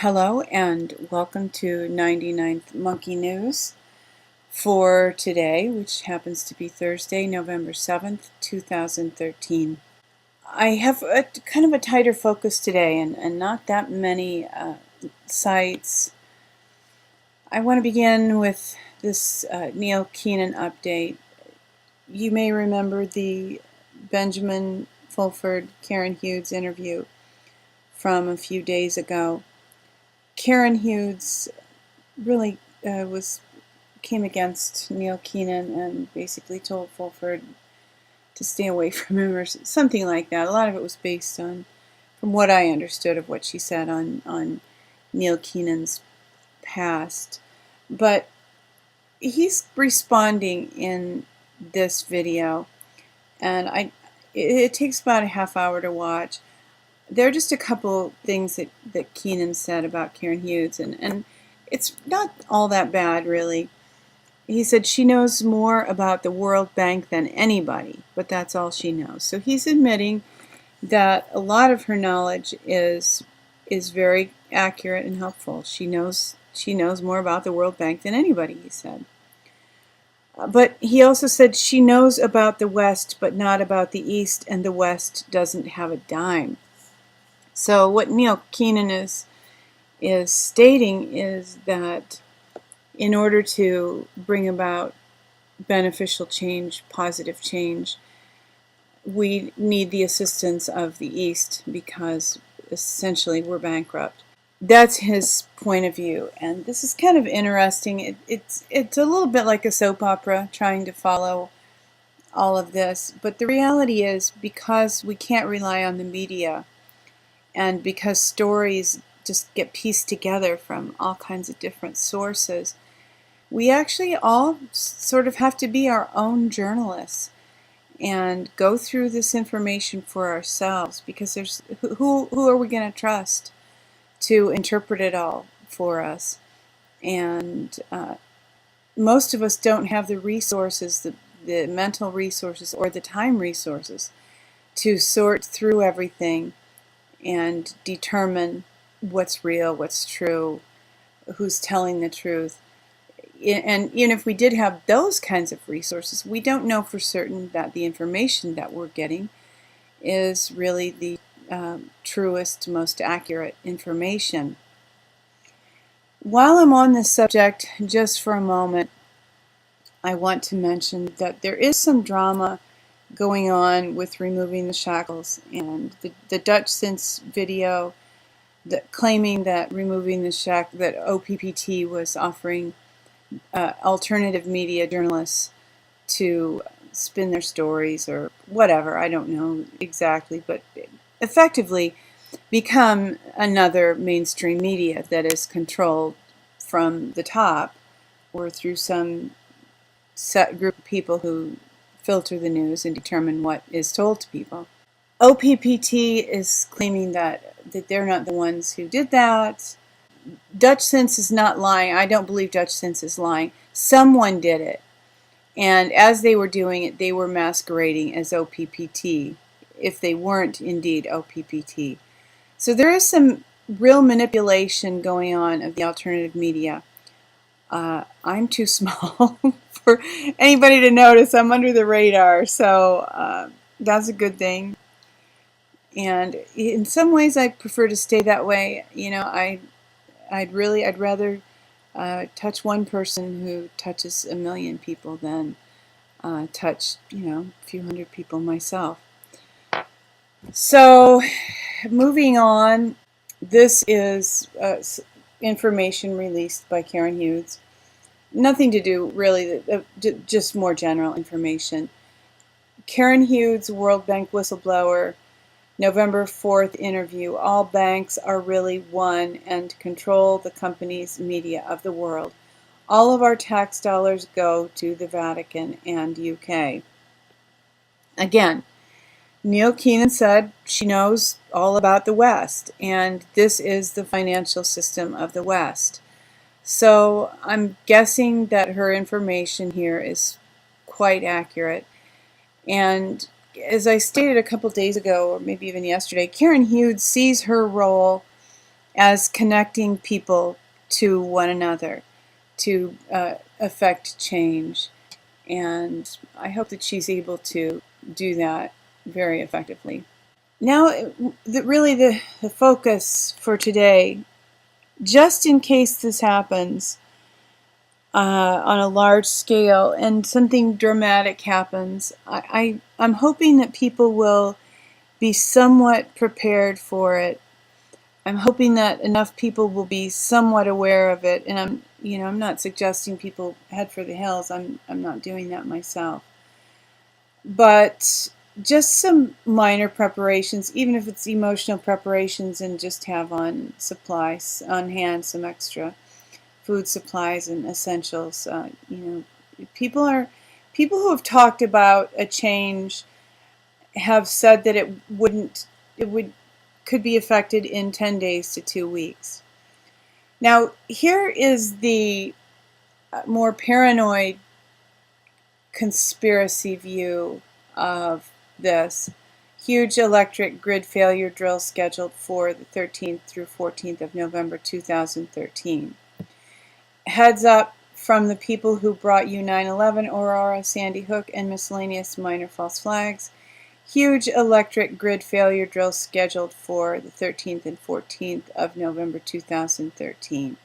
Hello and welcome to 99th Monkey News for today, which happens to be Thursday, November 7th, 2013. I have a kind of a tighter focus today and not that many sites. I want to begin with this Neil Keenan update. You may remember the Benjamin Fulford, Karen Hughes interview from a few days ago. Karen Hughes really came against Neil Keenan and basically told Fulford to stay away from him or something like that. A lot of it was based on, from what I understood of what she said on Neil Keenan's past. But he's responding in this video, and it takes about a half hour to watch. There are just a couple things that Keenan said about Karen Hughes, and it's not all that bad, really. He said she knows more about the World Bank than anybody, but that's all she knows. So he's admitting that a lot of her knowledge is very accurate and helpful. She knows more about the World Bank than anybody, he said. But he also said she knows about the West, but not about the East, and the West doesn't have a dime. So what Neil Keenan is stating is that in order to bring about beneficial change, positive change, we need the assistance of the East because essentially we're bankrupt. That's his point of view, and this is kind of interesting. It's a little bit like a soap opera trying to follow all of this, but the reality is because we can't rely on the media, and because stories just get pieced together from all kinds of different sources, we actually all sort of have to be our own journalists and go through this information for ourselves, because there's who are we going to trust to interpret it all for us? And most of us don't have the resources, the mental resources or the time resources to sort through everything and determine what's real, what's true, who's telling the truth. And even if we did have those kinds of resources, we don't know for certain that the information that we're getting is really the truest, most accurate information. While I'm on this subject, just for a moment, I want to mention that there is some drama going on with removing the shackles, and the Dutch Sense video claiming that removing the shackles, that OPPT was offering alternative media journalists to spin their stories or whatever, I don't know exactly, but effectively become another mainstream media that is controlled from the top or through some set group of people who filter the news and determine what is told to people. OPPT is claiming that they're not the ones who did that. Dutch Sense is not lying. I don't believe Dutch Sense is lying. Someone did it. And as they were doing it, they were masquerading as OPPT, if they weren't indeed OPPT. So there is some real manipulation going on of the alternative media. I'm too small for anybody to notice. I'm under the radar, so that's a good thing. And in some ways, I prefer to stay that way. You know, I'd rather touch one person who touches a million people than touch, a few hundred people myself. So, moving on, this is information released by Karen Hughes. Nothing to do, really, just more general information. Karen Hughes, World Bank whistleblower, November 4th interview. All banks are really one and control the companies' media of the world. All of our tax dollars go to the Vatican and UK. Again, Neil Keenan said she knows all about the West, and this is the financial system of the West. So I'm guessing that her information here is quite accurate. And as I stated a couple days ago, or maybe even yesterday, Karen Hughes sees her role as connecting people to one another to affect change. And I hope that she's able to do that very effectively. Now, really the focus for today, just in case this happens on a large scale and something dramatic happens, I'm hoping that people will be somewhat prepared for it. I'm hoping that enough people will be somewhat aware of it, and I'm not suggesting people head for the hills. I'm not doing that myself. But just some minor preparations, even if it's emotional preparations, and just have on supplies on hand, some extra food supplies and essentials. People who have talked about a change have said that it could be affected in 10 days to 2 weeks. Now, here is the more paranoid conspiracy view of this. Huge electric grid failure drill scheduled for the 13th through 14th of November 2013. Heads up from the people who brought you 9/11, Aurora, Sandy Hook, and miscellaneous minor false flags. Huge electric grid failure drill scheduled for the 13th and 14th of November 2013.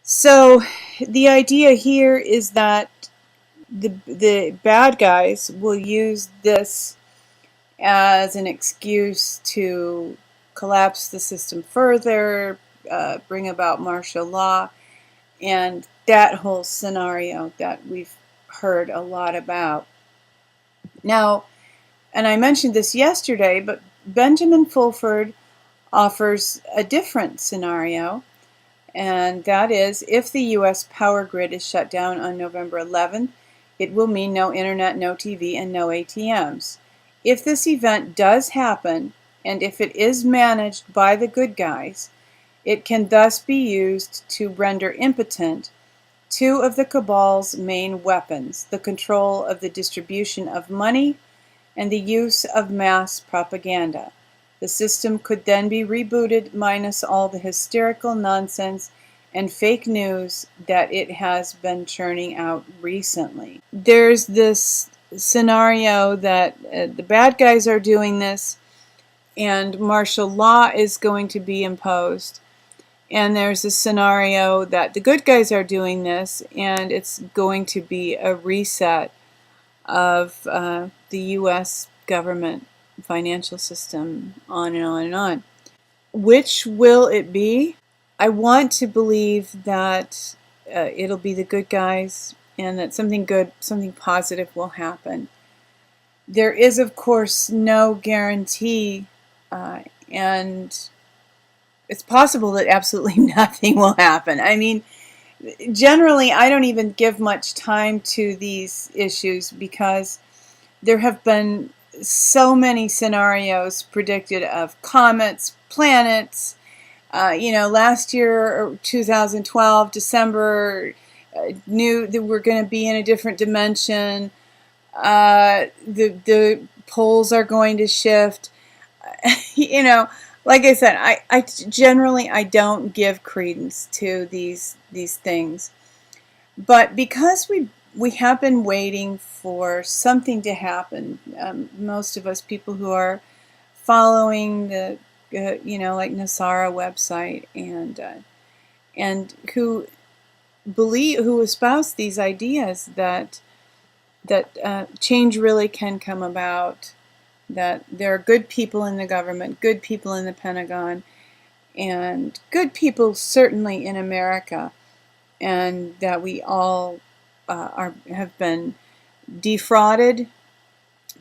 So the idea here is that the bad guys will use this as an excuse to collapse the system further, bring about martial law, and that whole scenario that we've heard a lot about. Now, and I mentioned this yesterday, but Benjamin Fulford offers a different scenario, and that is, if the U.S. power grid is shut down on November 11th, it will mean no internet, no TV, and no ATMs. If this event does happen, and if it is managed by the good guys, it can thus be used to render impotent two of the Cabal's main weapons, the control of the distribution of money and the use of mass propaganda. The system could then be rebooted minus all the hysterical nonsense and fake news that it has been churning out recently. There's this scenario that the bad guys are doing this and martial law is going to be imposed. And there's a scenario that the good guys are doing this, and it's going to be a reset of the U.S. government financial system, on and on and on. Which will it be? I want to believe that it'll be the good guys, and that something good, something positive will happen. There is, of course, no guarantee, and it's possible that absolutely nothing will happen. I mean, generally, I don't even give much time to these issues because there have been so many scenarios predicted of comets, planets. Last year, 2012, December, knew that we're going to be in a different dimension. The poles are going to shift. Like I said, I generally don't give credence to these things, but because we have been waiting for something to happen, most of us people who are following the like Nasara website and who espouse these ideas that change really can come about, that there are good people in the government, good people in the Pentagon, and good people certainly in America, and that we all have been defrauded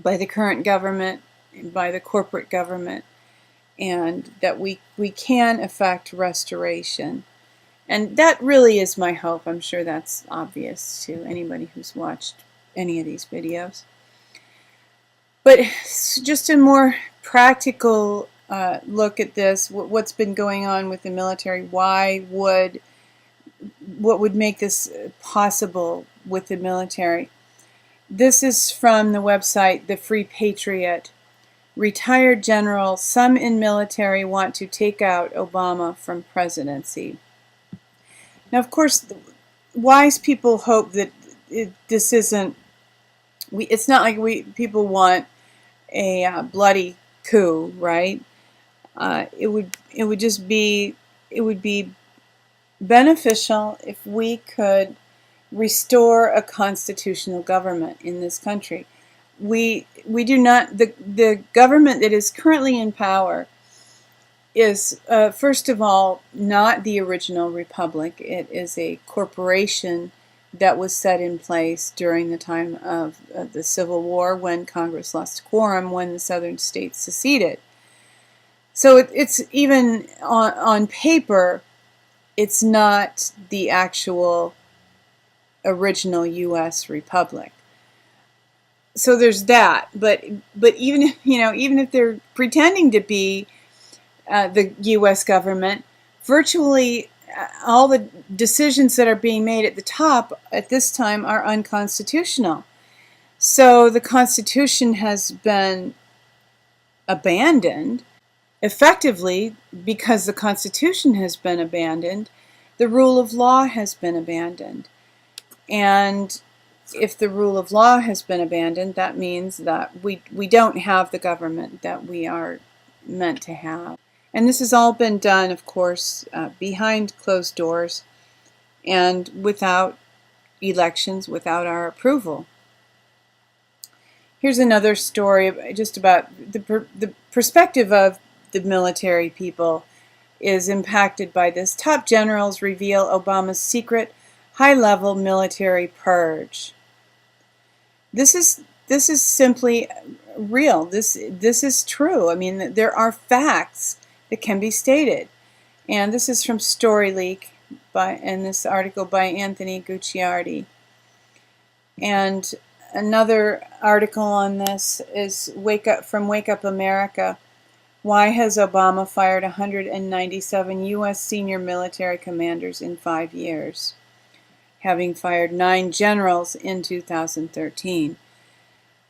by the current government, by the corporate government, and that we can effect restoration. And that really is my hope. I'm sure that's obvious to anybody who's watched any of these videos. But just a more practical look at this, what's been going on with the military, what would make this possible with the military. This is from the website The Free Patriot. retired generals, some in military, want to take out Obama from presidency. Now, of course, wise people hope that this isn't. It's not like people want a bloody coup, right? It would just be beneficial if we could restore a constitutional government in this country. We do not. The government that is currently in power is, first of all, not the original republic. It is a corporation that was set in place during the time of the Civil War, when Congress lost quorum, when the southern states seceded. So it's even on paper, it's not the actual original U.S. republic. So there's that. But even if, even if they're pretending to be the U.S. government, virtually all the decisions that are being made at the top at this time are unconstitutional. So the Constitution has been abandoned. Effectively, because the Constitution has been abandoned, the rule of law has been abandoned. And if the rule of law has been abandoned, that means that we don't have the government that we are meant to have. And this has all been done, of course, behind closed doors and without elections, without our approval. Here's another story just about the perspective of the military people is impacted by this. Top generals reveal Obama's secret high-level military purge. This is simply real. This is true. I mean, there are facts that can be stated. And this is from StoryLeak, in this article by Anthony Gucciardi. And another article on this is from Wake Up America. Why has Obama fired 197 U.S. senior military commanders in 5 years, having fired 9 generals in 2013?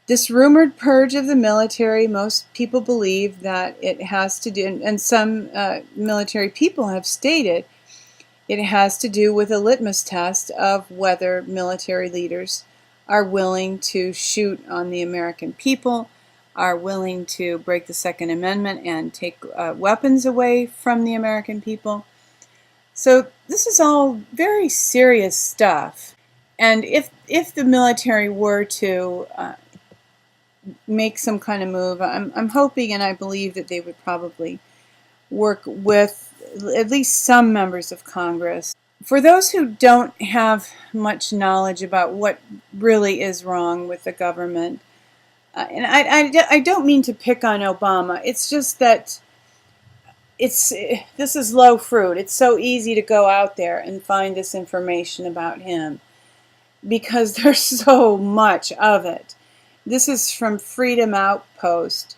This rumored purge of the military, most people believe that it has to do, and some military people have stated, it has to do with a litmus test of whether military leaders are willing to shoot on the American people, are willing to break the Second Amendment and take weapons away from the American people. So this is all very serious stuff. And if the military were to make some kind of move, I'm hoping and I believe that they would probably work with at least some members of Congress. For those who don't have much knowledge about what really is wrong with the government, and I don't mean to pick on Obama, it's just that this is low fruit. It's so easy to go out there and find this information about him because there's so much of it. This is from Freedom Outpost.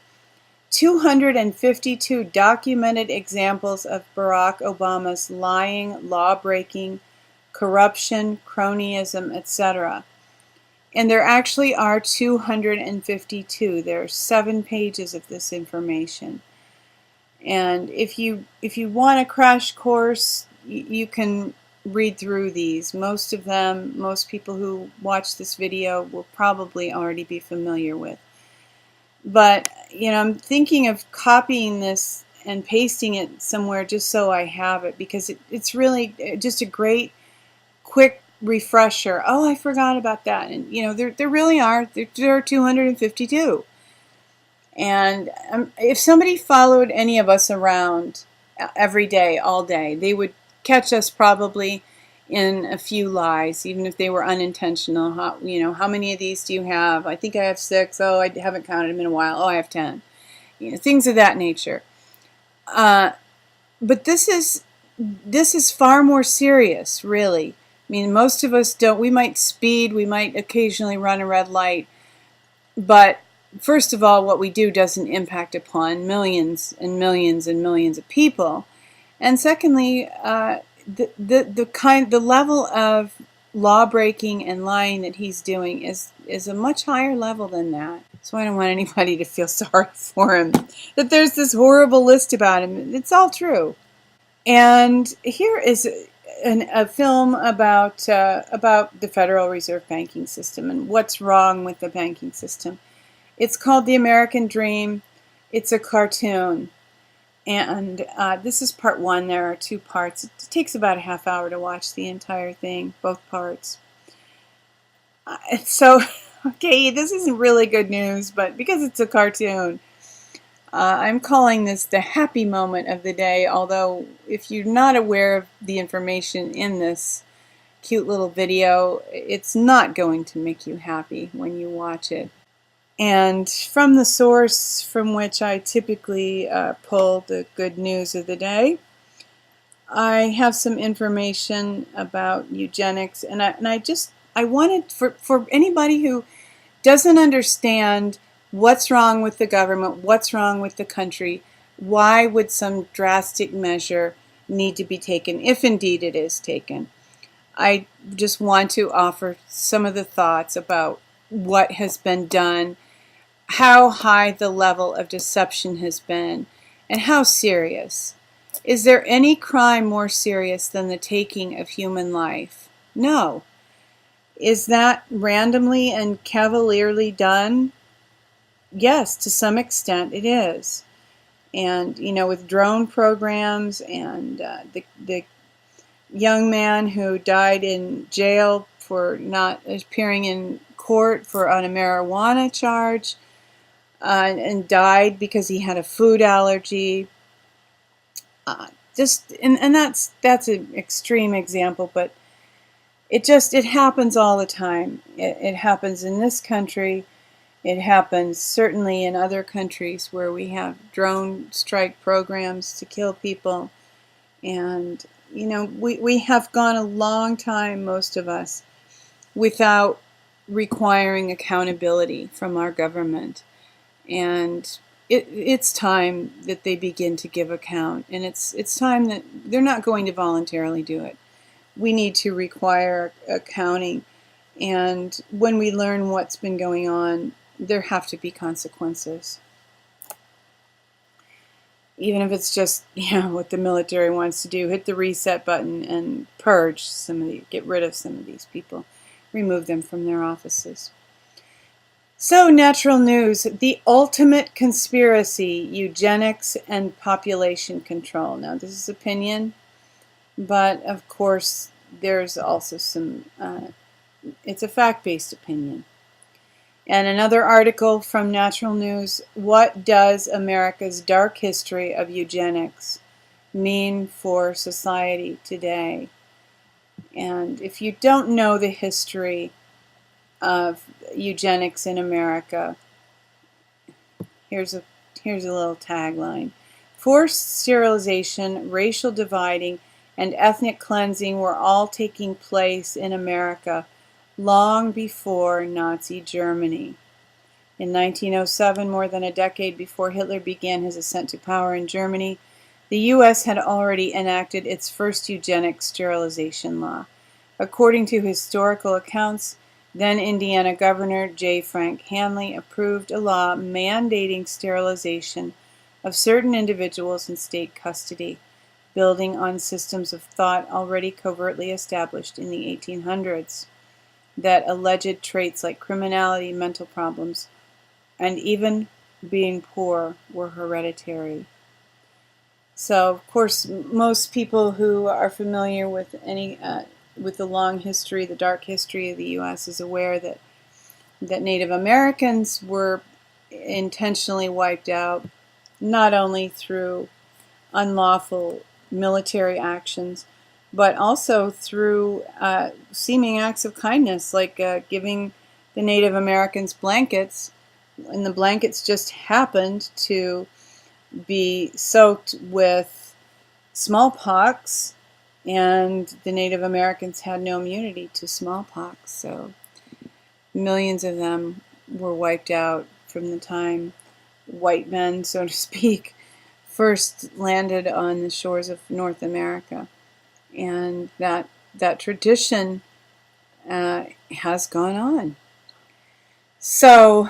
252 documented examples of Barack Obama's lying, law-breaking, corruption, cronyism, etc. And there actually are 252. There are 7 pages of this information. And if you want a crash course, you can read through these. Most of them, most people who watch this video will probably already be familiar with. But, I'm thinking of copying this and pasting it somewhere just so I have it, because it's really just a great, quick refresher. Oh, I forgot about that. And, there really are. There are 252. And if somebody followed any of us around every day, all day, they would catch us probably in a few lies, even if they were unintentional. How many of these do you have? I think I have 6. Oh, I haven't counted them in a while. Oh, I have 10. Things of that nature. But this is far more serious, really. I mean, most of us don't. We might speed. We might occasionally run a red light. But first of all, what we do doesn't impact upon millions and millions and millions of people. And secondly, the level of law breaking and lying that he's doing is a much higher level than that. So I don't want anybody to feel sorry for him, that there's this horrible list about him. It's all true. And here is a film about the Federal Reserve banking system and what's wrong with the banking system. It's called The American Dream. It's a cartoon. And this is part one. There are two parts. It takes about a half hour to watch the entire thing, both parts. So, okay, this isn't really good news, but because it's a cartoon, I'm calling this the happy moment of the day, although if you're not aware of the information in this cute little video, it's not going to make you happy when you watch it. And from the source from which I typically pull the good news of the day, I have some information about eugenics, and I wanted for anybody who doesn't understand what's wrong with the government, what's wrong with the country, why would some drastic measure need to be taken, if indeed it is taken. I just want to offer some of the thoughts about what has been done, how high the level of deception has been, and how serious. Is there any crime more serious than the taking of human life? No. Is that randomly and cavalierly done? Yes, to some extent it is. And, you know, with drone programs and the young man who died in jail for not appearing in court on a marijuana charge, and died because he had a food allergy. And that's an extreme example, but it happens all the time. It happens in this country. It happens certainly in other countries where we have drone strike programs to kill people. And, you know, we have gone a long time, most of us, without requiring accountability from our government. And it's time that they begin to give account. And it's time that they're not going to voluntarily do it. We need to require accounting. And when we learn what's been going on, there have to be consequences. Even if it's just, you know, what the military wants to do, hit the reset button and purge get rid of some of these people, remove them from their offices. So, natural news, the ultimate conspiracy, eugenics and population control. Now, this is opinion, but of course, there's also some, it's a fact-based opinion. And another article from Natural News, what does America's dark history of eugenics mean for society today? And if you don't know the history of eugenics in America, here's a little tagline. Forced sterilization, racial dividing, and ethnic cleansing were all taking place in America long before Nazi Germany. In 1907, more than a decade before Hitler began his ascent to power in Germany, the U.S. had already enacted its first eugenic sterilization law. According to historical accounts, then Indiana Governor J. Frank Hanley approved a law mandating sterilization of certain individuals in state custody, building on systems of thought already covertly established in the 1800s. That alleged traits like criminality, mental problems, and even being poor were hereditary. So, of course, most people who are familiar with with the long history, the dark history of the U.S. is aware that Native Americans were intentionally wiped out, not only through unlawful military actions, but also through seeming acts of kindness, like giving the Native Americans blankets, and the blankets just happened to be soaked with smallpox, and the Native Americans had no immunity to smallpox, so millions of them were wiped out from the time white men, so to speak, first landed on the shores of North America. And that tradition has gone on. So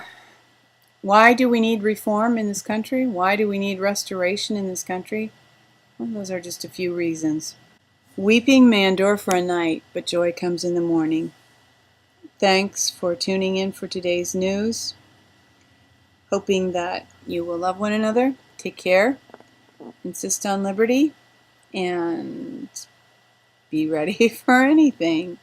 Why do we need reform in this country? Why do we need restoration in this country? Well, those are just a few reasons. Weeping may endure for a night, but joy comes in the morning. Thanks for tuning in for today's news. Hoping that you will love one another, take care, insist on liberty, and be ready for anything.